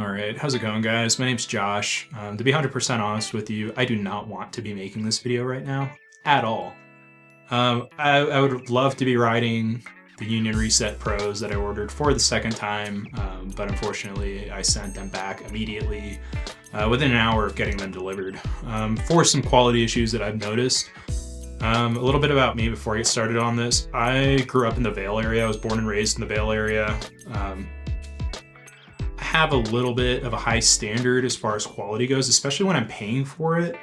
Alright, how's it going, guys? My name's Josh. To be 100% honest with you, I do not want to be making this video right now at all. I would love to be riding the Union Reset Pros that I ordered for the second time, but unfortunately I sent them back immediately within an hour of getting them delivered for some quality issues that I've noticed. A little bit about me before I get started on this. I grew up in the Vail area. I was born and raised in the Vail area. I have a little bit of a high standard as far as quality goes, especially when I'm paying for it.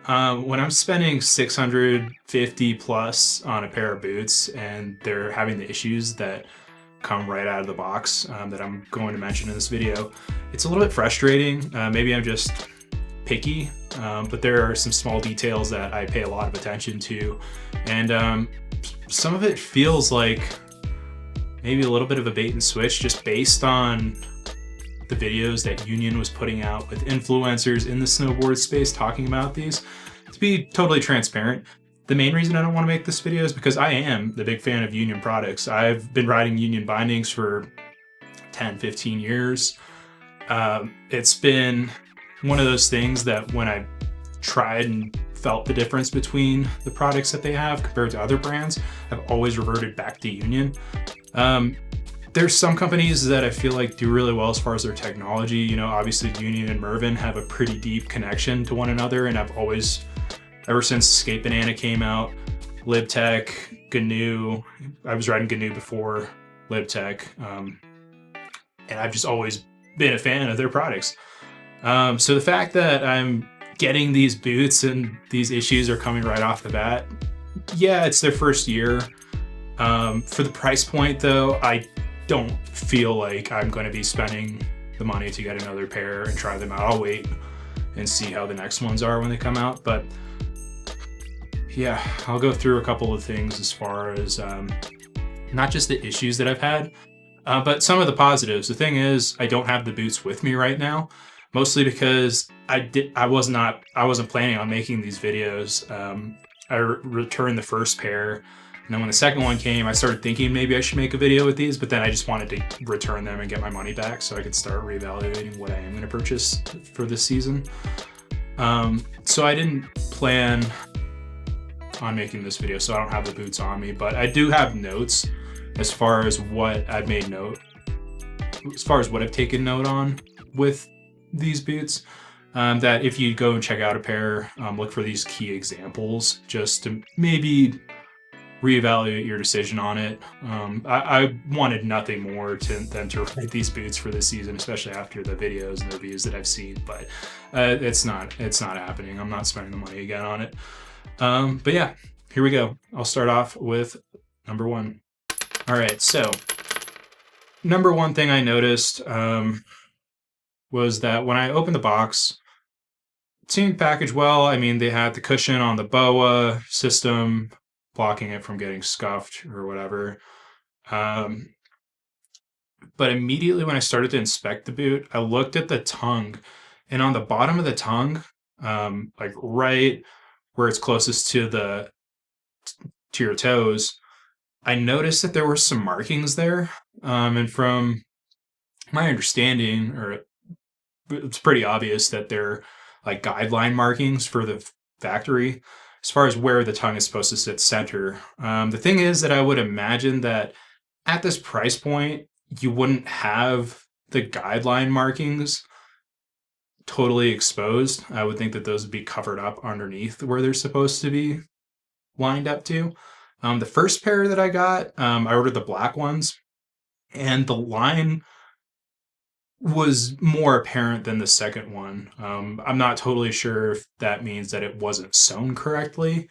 When I'm spending $650 plus on a pair of boots and they're having the issues that come right out of the box that I'm going to mention in this video, it's a little bit frustrating. Maybe I'm just picky, but there are some small details that I pay a lot of attention to, and some of it feels like maybe a little bit of a bait and switch just based on the videos that Union was putting out with influencers in the snowboard space talking about these. To be totally transparent, the main reason I don't want to make this video is because I am the big fan of Union products. I've been riding Union bindings for 10, 15 years. It's been one of those things that when I tried and felt the difference between the products that they have compared to other brands, I've always reverted back to Union. There's some companies that I feel like do really well as far as their technology. You know, obviously Union and Mervin have a pretty deep connection to one another, and I've always, ever since Skate Banana came out, libtech, GNU, I was riding GNU before libtech, and I've just always been a fan of their products. So the fact that I'm getting these boots and these issues are coming right off the bat, yeah, it's their first year. For the price point though, I don't feel like I'm going to be spending the money to get another pair and try them out. I'll wait and see how the next ones are when they come out. But yeah, I'll go through a couple of things as far as not just the issues that I've had, but some of the positives. The thing is, I don't have the boots with me right now, mostly because I wasn't planning on making these videos. I returned the first pair, and then when the second one came, I started thinking maybe I should make a video with these, but then I just wanted to return them and get my money back so I could start reevaluating what I am going to purchase for this season. So I didn't plan on making this video, so I don't have the boots on me, but I do have notes as far as what I've made note, as far as what I've taken note on with these boots. That if you go and check out a pair, look for these key examples just to maybe reevaluate your decision on it. I wanted nothing more than to ride these boots for this season, especially after the videos and the reviews that I've seen, but it's not happening. I'm not spending the money again on it. But yeah, here we go. I'll start off with number one. All right, so number one thing I noticed was that when I opened the box, it seemed packaged well. I mean, they had the cushion on the BOA system, blocking it from getting scuffed or whatever. But immediately when I started to inspect the boot, I looked at the tongue, and on the bottom of the tongue, like right where it's closest to your toes, I noticed that there were some markings there. And from my understanding, or it's pretty obvious that they're like guideline markings for the factory as far as where the tongue is supposed to sit center. The thing is that I would imagine that at this price point, you wouldn't have the guideline markings totally exposed. I would think that those would be covered up underneath where they're supposed to be lined up to. The first pair that I got, I ordered the black ones, and the line was more apparent than the second one. I'm not totally sure if that means that it wasn't sewn correctly,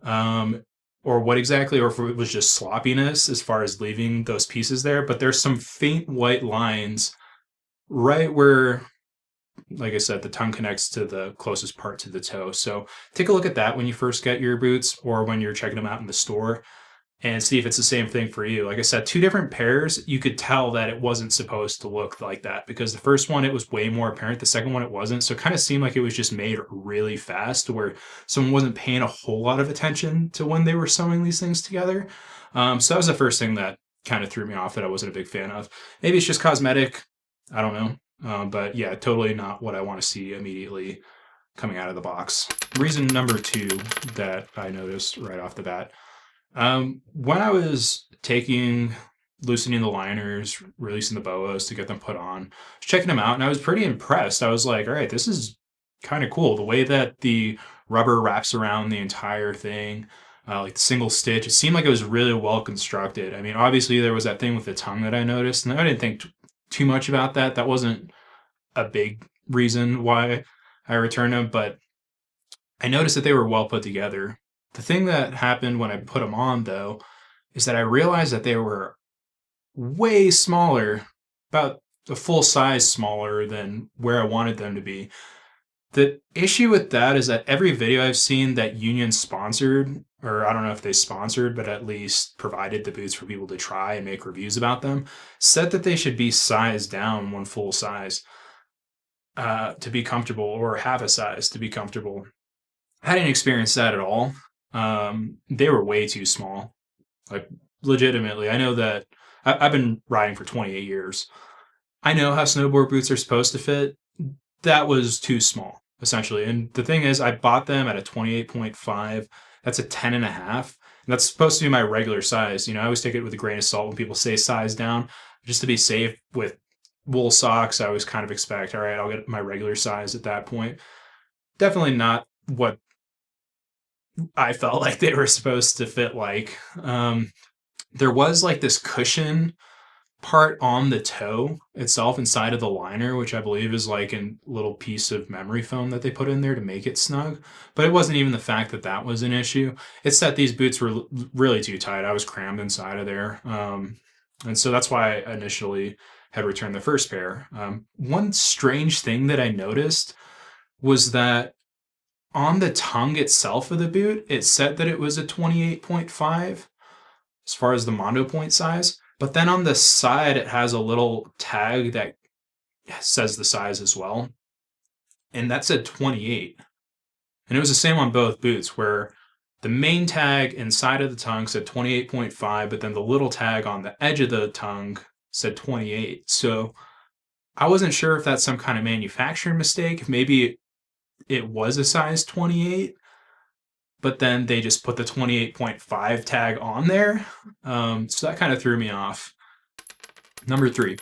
or what exactly, or if it was just sloppiness as far as leaving those pieces there. But there's some faint white lines right where, like I said, the tongue connects to the closest part to the toe. So take a look at that when you first get your boots or when you're checking them out in the store, and see if it's the same thing for you. Like I said, two different pairs, you could tell that it wasn't supposed to look like that, because the first one, it was way more apparent. The second one, it wasn't. So it kind of seemed like it was just made really fast, where someone wasn't paying a whole lot of attention to when they were sewing these things together. So that was the first thing that kind of threw me off, that I wasn't a big fan of. Maybe it's just cosmetic. I don't know. But yeah, totally not what I want to see immediately coming out of the box. Reason number 2 that I noticed right off the bat. When I was loosening the liners, releasing the boas to get them put on, I was checking them out and I was pretty impressed. I was like, all right, this is kind of cool. The way that the rubber wraps around the entire thing, like the single stitch, it seemed like it was really well constructed. I mean, obviously there was that thing with the tongue that I noticed, and I didn't think too much about that. That wasn't a big reason why I returned them, but I noticed that they were well put together. The thing that happened when I put them on, though, is that I realized that they were way smaller, about a full size smaller than where I wanted them to be. The issue with that is that every video I've seen that Union sponsored, or I don't know if they sponsored, but at least provided the boots for people to try and make reviews about them, said that they should be sized down one full size to be comfortable, or half a size to be comfortable. I didn't experience that at all. They were way too small. Like, legitimately, I know that I've been riding for 28 years. I know how snowboard boots are supposed to fit. That was too small, essentially. And the thing is, I bought them at a 28.5. That's a 10 and a half. And that's supposed to be my regular size. You know, I always take it with a grain of salt when people say size down. Just to be safe with wool socks, I always kind of expect, all right, I'll get my regular size at that point. Definitely not what I felt like they were supposed to fit like. There was like this cushion part on the toe itself inside of the liner, which I believe is like a little piece of memory foam that they put in there to make it snug. But it wasn't even the fact that that was an issue. It's that these boots were really too tight. I was crammed inside of there. And so that's why I initially had returned the first pair. One strange thing that I noticed was that on the tongue itself of the boot, it said that it was a 28.5 as far as the Mondo point size. But then on the side, it has a little tag that says the size as well. And that said 28. And it was the same on both boots, where the main tag inside of the tongue said 28.5, but then the little tag on the edge of the tongue said 28. So I wasn't sure if that's some kind of manufacturing mistake. Maybe it was a size 28, but then they just put the 28.5 tag on there. So that kind of threw me off. Number 3,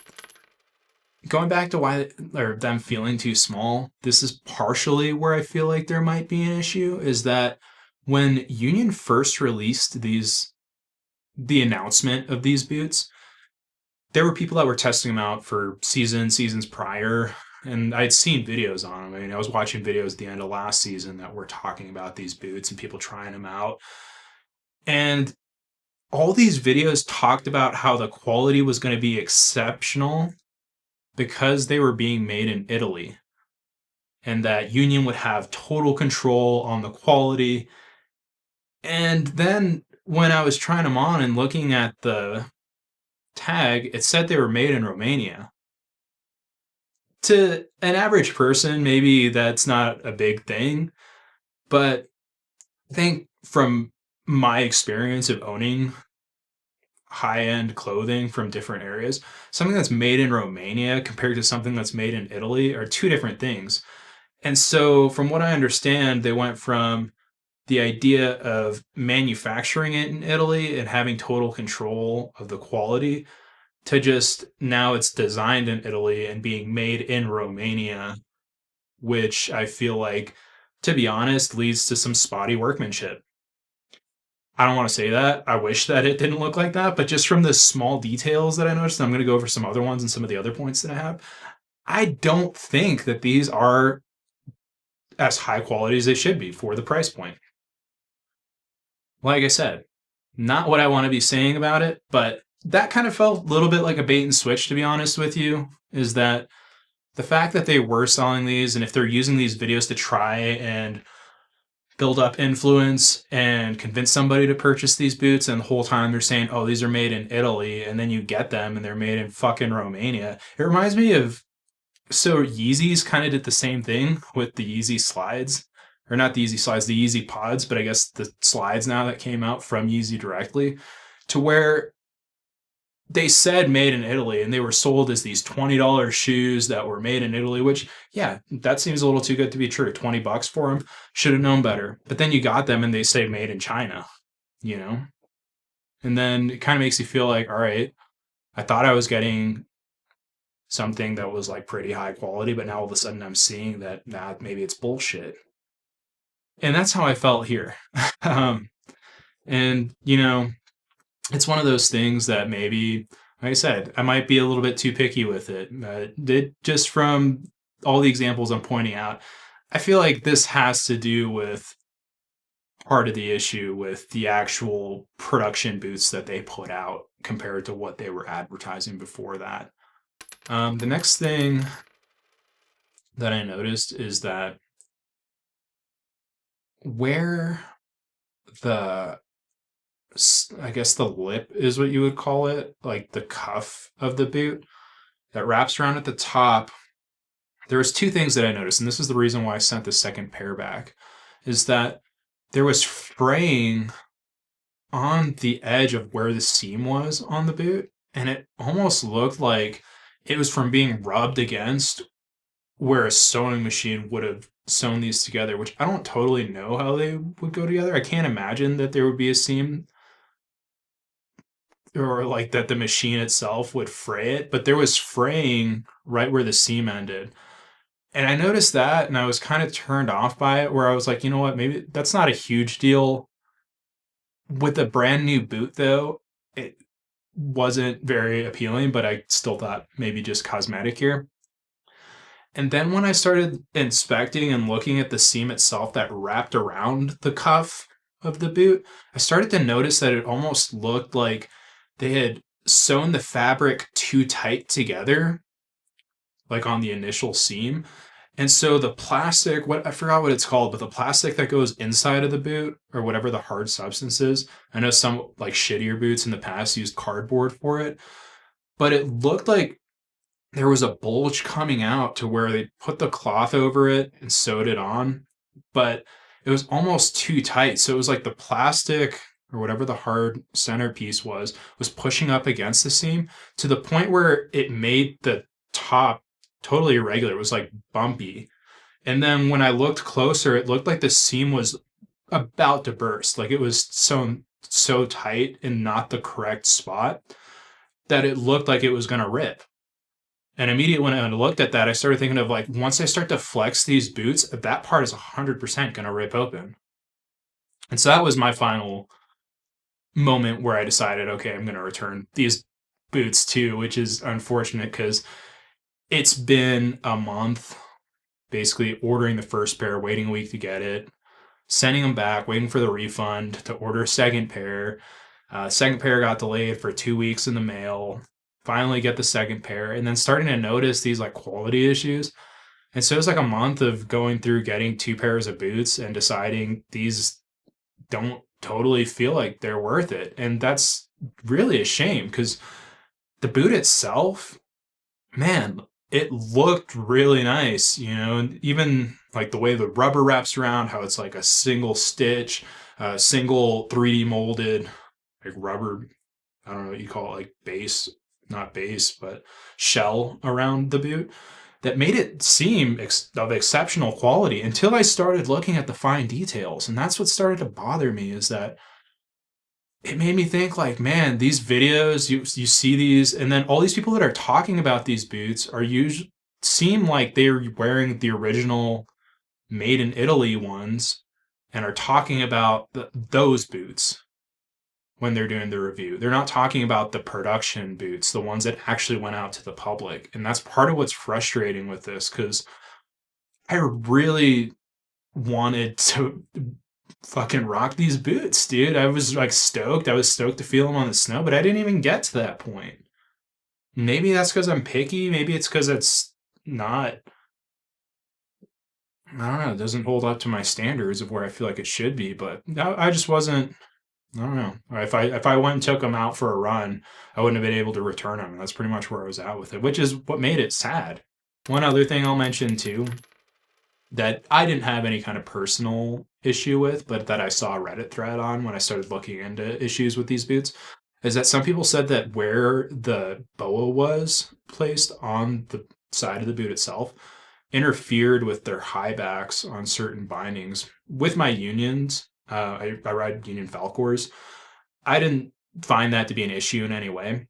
going back to why, or them feeling too small, this is partially where I feel like there might be an issue, is that when Union first released the announcement of these boots, there were people that were testing them out for seasons prior, and I'd seen videos on them. I mean, I was watching videos at the end of last season that were talking about these boots and people trying them out. And all these videos talked about how the quality was going to be exceptional because they were being made in Italy, and that Union would have total control on the quality. And then when I was trying them on and looking at the tag, it said they were made in Romania. To an average person, maybe that's not a big thing, but I think from my experience of owning high-end clothing from different areas, something that's made in Romania compared to something that's made in Italy are two different things. And so from what I understand, they went from the idea of manufacturing it in Italy and having total control of the quality to just now it's designed in Italy and being made in Romania, which I feel like, to be honest, leads to some spotty workmanship. I don't want to say that. I wish that it didn't look like that, but just from the small details that I noticed, and I'm going to go over some other ones and some of the other points that I have. I don't think that these are as high quality as they should be for the price point. Like I said, not what I want to be saying about it, but that kind of felt a little bit like a bait and switch, to be honest with you, is that the fact that they were selling these, and if they're using these videos to try and build up influence and convince somebody to purchase these boots, and the whole time they're saying, oh, these are made in Italy, and then you get them and they're made in fucking Romania. It reminds me of, so Yeezys kind of did the same thing with the Yeezy slides, or not the Yeezy slides, the Yeezy pods, but I guess the slides now that came out from Yeezy directly, to where they said made in Italy, and they were sold as these $20 shoes that were made in Italy, which, yeah, that seems a little too good to be true. 20 bucks for them. Should have known better. But then you got them and they say made in China, you know? And then it kind of makes you feel like, all right, I thought I was getting something that was like pretty high quality, but now all of a sudden I'm seeing that maybe it's bullshit. And that's how I felt here. And, it's one of those things that maybe, like I said, I might be a little bit too picky with it. Just from all the examples I'm pointing out, I feel like this has to do with part of the issue with the actual production boots that they put out compared to what they were advertising before that. The next thing that I noticed is that where the, I guess the lip is what you would call it, like the cuff of the boot that wraps around at the top. There was two things that I noticed, and this is the reason why I sent the second pair back, is that there was fraying on the edge of where the seam was on the boot, and it almost looked like it was from being rubbed against where a sewing machine would have sewn these together, which I don't totally know how they would go together. I can't imagine that there would be a seam or like that the machine itself would fray it, but there was fraying right where the seam ended. And I noticed that and I was kind of turned off by it, where I was like, you know what, maybe that's not a huge deal. With a brand new boot though, it wasn't very appealing, but I still thought maybe just cosmetic here. And then when I started inspecting and looking at the seam itself that wrapped around the cuff of the boot, I started to notice that it almost looked like they had sewn the fabric too tight together, like on the initial seam. And so the plastic, what I forgot what it's called, but the plastic that goes inside of the boot or whatever the hard substance is. I know some like shittier boots in the past used cardboard for it, but it looked like there was a bulge coming out to where they put the cloth over it and sewed it on, but it was almost too tight. So it was like the plastic or whatever the hard centerpiece was pushing up against the seam to the point where it made the top totally irregular. It was like bumpy. And then when I looked closer, it looked like the seam was about to burst. Like it was sewn so tight in not the correct spot that it looked like it was going to rip. And immediately when I looked at that, I started thinking of like, once I start to flex these boots, that part is 100% going to rip open. And so that was my final moment where I decided, okay, I'm going to return these boots too, which is unfortunate because it's been a month basically ordering the first pair, waiting a week to get it, sending them back, waiting for the refund to order a second pair. Second pair got delayed for 2 weeks in the mail. Finally get the second pair, and then starting to notice these like quality issues. And so it was like a month of going through getting 2 pairs of boots and deciding these don't totally feel like they're worth it. And that's really a shame because the boot itself, man, it looked really nice, and even like the way the rubber wraps around, how it's like a single stitch, single 3D molded like rubber, I don't know what you call it, like base, not base, but shell around the boot that made it seem of exceptional quality until I started looking at the fine details. And that's what started to bother me, is that it made me think like, man, these videos, you see these, and then all these people that are talking about these boots are usually seem like they're wearing the original made in Italy ones and are talking about those boots when they're doing the review. They're not talking about the production boots, the ones that actually went out to the public. And that's part of what's frustrating with this, because I really wanted to fucking rock these boots, dude. I was like stoked. I was stoked to feel them on the snow, but I didn't even get to that point. Maybe that's because I'm picky. Maybe it's because it's not, I don't know, it doesn't hold up to my standards of where I feel like it should be, but I just wasn't, I don't know. If I went and took them out for a run, I wouldn't have been able to return them. That's pretty much where I was at with it, which is what made it sad. One other thing I'll mention too, that I didn't have any kind of personal issue with, but that I saw a Reddit thread on when I started looking into issues with these boots, is that some people said that where the boa was placed on the side of the boot itself interfered with their high backs on certain bindings. With my unions, I ride Union Falcors. I didn't find that to be an issue in any way.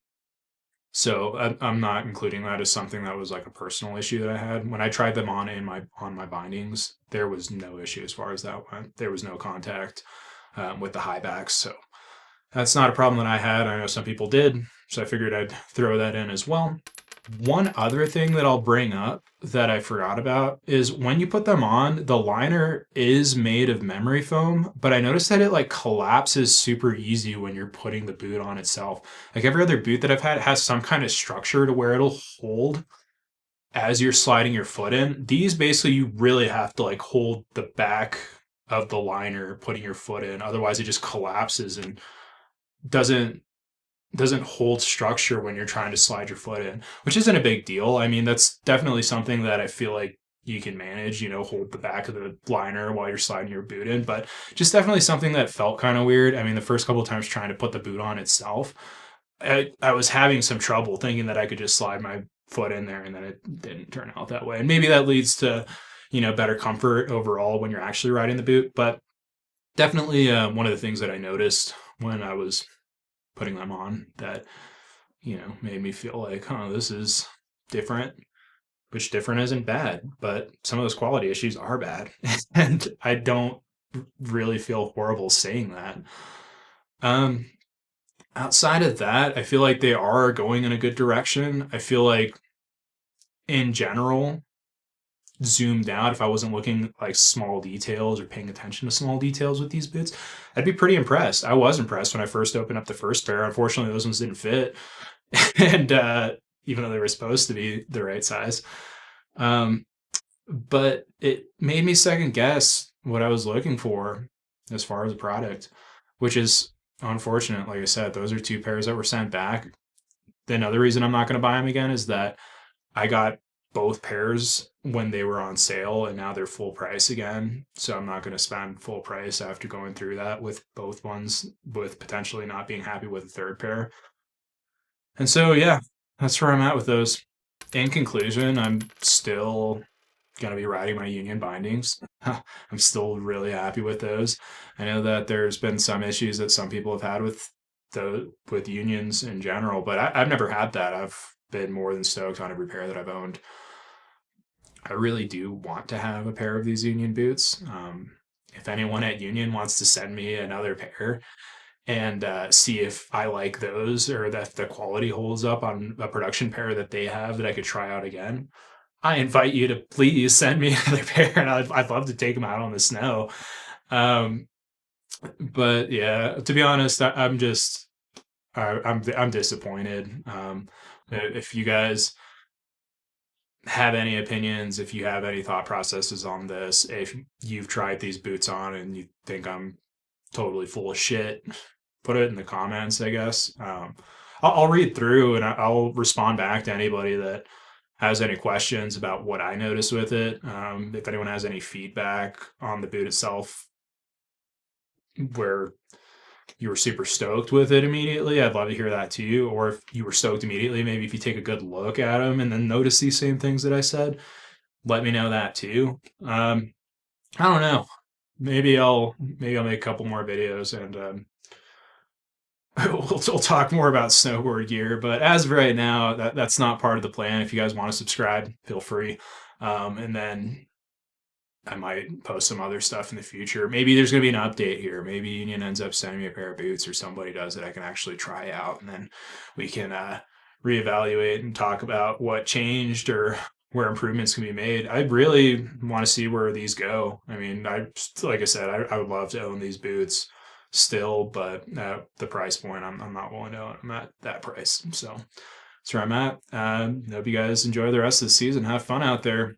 So I'm not including that as something that was like a personal issue that I had. When I tried them on my bindings, there was no issue as far as that went. There was no contact with the high backs. So that's not a problem that I had. I know some people did. So I figured I'd throw that in as well. One other thing that I'll bring up that I forgot about is when you put them on, the liner is made of memory foam, but I noticed that it like collapses super easy when you're putting the boot on itself. Like every other boot that I've had has some kind of structure to where it'll hold as you're sliding your foot in. These basically you really have to like hold the back of the liner putting your foot in. Otherwise it just collapses and doesn't hold structure when you're trying to slide your foot in, which isn't a big deal. I mean, that's definitely something that I feel like you can manage, hold the back of the liner while you're sliding your boot in, but just definitely something that felt kind of weird. I mean, the first couple of times trying to put the boot on itself, I was having some trouble thinking that I could just slide my foot in there, and then it didn't turn out that way. And maybe that leads to, better comfort overall when you're actually riding the boot, but definitely one of the things that I noticed when I was putting them on that, made me feel like, oh, this is different, which different isn't bad, but some of those quality issues are bad. And I don't really feel horrible saying that. Um, Outside of that, I feel like they are going in a good direction. I feel like in general, zoomed out, if I wasn't looking like small details or paying attention to small details with these boots, I'd be pretty impressed. I was impressed when I first opened up the first pair. Unfortunately, those ones didn't fit. And even though they were supposed to be the right size. But it made me second guess what I was looking for as far as a product, which is unfortunate. Like I said, those are two pairs that were sent back. The another reason I'm not going to buy them again is that I got both pairs when they were on sale and now they're full price again. So I'm not going to spend full price after going through that with both ones, with potentially not being happy with the third pair. And so, yeah, that's where I'm at with those. In conclusion, I'm still going to be riding my union bindings. I'm still really happy with those. I know that there's been some issues that some people have had with unions in general, but I've never had that. I've been more than stoked on every pair that I've owned. I really do want to have a pair of these Union boots. If anyone at Union wants to send me another pair and see if I like those or that the quality holds up on a production pair that they have that I could try out again, I invite you to please send me another pair, and I'd love to take them out on the snow. But yeah, to be honest, I'm disappointed. If you guys have any opinions, if you have any thought processes on this, if you've tried these boots on and you think I'm totally full of shit, put it in the comments, I guess. I'll read through and I'll respond back to anybody that has any questions about what I noticed with it. If anyone has any feedback on the boot itself where you were super stoked with it immediately, I'd love to hear that too. Or if you were stoked immediately, maybe if you take a good look at them and then notice these same things that I said, let me know that too. I don't know. Maybe I'll make a couple more videos and we'll talk more about snowboard gear. But as of right now, that's not part of the plan. If you guys want to subscribe, feel free. And then I might post some other stuff in the future. Maybe there's going to be an update here. Maybe Union ends up sending me a pair of boots or somebody does that I can actually try out. And then we can reevaluate and talk about what changed or where improvements can be made. I really want to see where these go. I mean, like I said, I would love to own these boots still, but at the price point, I'm not willing to own them at that price. So that's where I'm at. Hope you guys enjoy the rest of the season. Have fun out there.